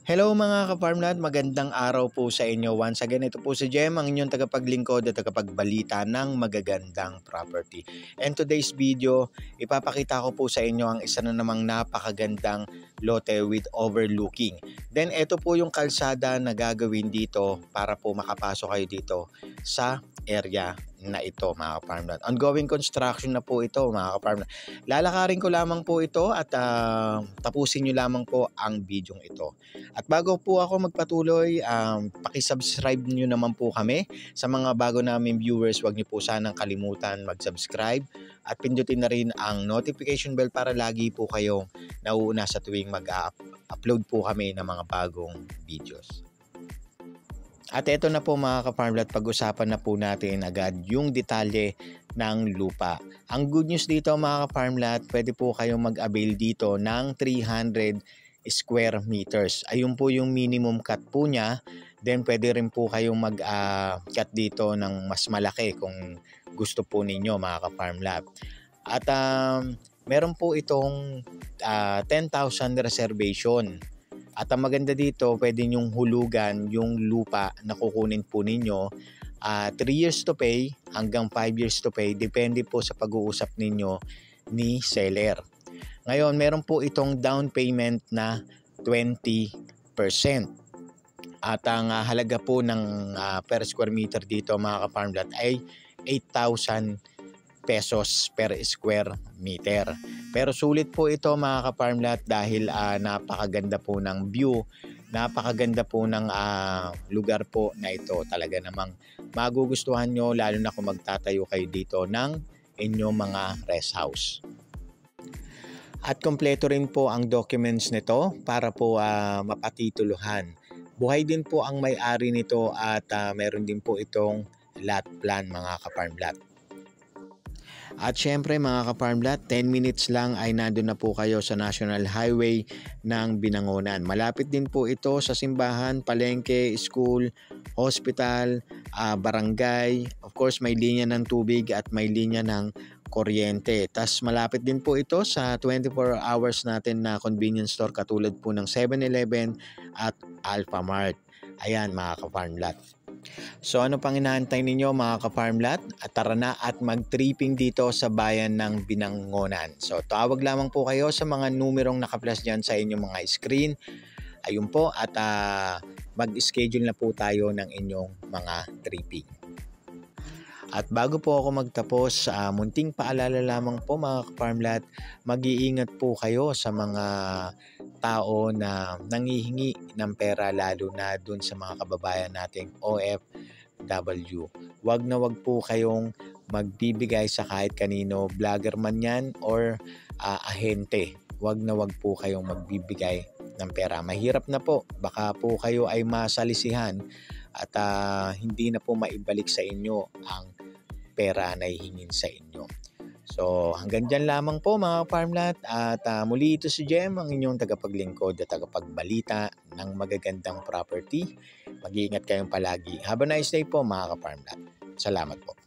Hello mga ka-farmland, magandang araw po sa inyo. Once again, ito po si Jem, ang inyong tagapaglingkod at tagapagbalita ng magagandang property. And today's video, ipapakita ko po sa inyo ang isa na namang napakagandang lote with overlooking. Then ito po yung kalsada na gagawin dito para po makapasok kayo dito sa area na ito mga ka-farmland. Ongoing construction na po ito mga ka-farmland. Lalakarin ko lamang po ito at tapusin nyo lamang po ang bidyong ito. At bago po ako magpatuloy, paki-subscribe nyo naman po kami. Sa mga bago namin viewers, huwag nyo po sanang kalimutan mag-subscribe at pindutin na rin ang notification bell para lagi po kayong nauuna sa tuwing mag-upload po kami ng mga bagong videos. At ito na po mga ka-farmland, pag-usapan na po natin agad yung detalye ng lupa. Ang good news dito mga ka-farmland, pwede po kayong mag-avail dito ng 300 square meters. Ayun po yung minimum cut po niya. Then pwede rin po kayong mag-cut dito ng mas malaki kung gusto po ninyo mga ka-farmland. At meron po itong 10,000 reservation. At ang maganda dito, pwede nyong hulugan yung lupa na kukunin po ninyo. 3 years to pay hanggang 5 years to pay. Depende po sa pag-uusap ninyo ni seller. Ngayon, meron po itong down payment na 20%. At ang halaga po ng per square meter dito mga ka-farmland ay 8,000 pesos per square meter. Pero sulit po ito mga ka-farmland dahil napakaganda po ng view, napakaganda po ng lugar po na ito. Talaga namang magugustuhan nyo lalo na kung magtatayo kayo dito ng inyong mga rest house. At kompleto rin po ang documents nito para po mapatituluhan. Buhay din po ang may-ari nito at meron din po itong lot plan mga ka-farmland. At syempre mga ka-farmland, 10 minutes lang ay nandun na po kayo sa National Highway ng Binangonan. Malapit din po ito sa simbahan, palengke, school, hospital, barangay. Of course, may linya ng tubig at may linya ng kuryente. Tas malapit din po ito sa 24 hours natin na convenience store katulad po ng 7-Eleven at Alphamart. Ayan mga ka-farmland. So ano pang inaantay ninyo mga ka-farmland? At tara na at mag-tripping dito sa bayan ng Binangonan. So tawag lamang po kayo sa mga numerong naka-flash dyan sa inyong mga screen. Ayun po at mag-schedule na po tayo ng inyong mga tripping. At bago po ako magtapos, munting paalala lamang po mga ka-farmland, mag-iingat po kayo sa mga tao na nangihingi ng pera lalo na dun sa mga kababayan nating OFW. Wag na wag po kayong magbibigay sa kahit kanino, vlogger man yan or ahente. Wag na wag po kayong magbibigay ng pera. Mahirap na po, baka po kayo ay masalisihan at hindi na po maibalik sa inyo ang pera na hihingin sa inyo. So hanggang dyan lamang po mga farmland at muli ito si Jem, ang inyong tagapaglingkod at tagapagbalita ng magagandang property. Mag-iingat kayong palagi. Have a nice day po mga ka-farmland. Salamat po.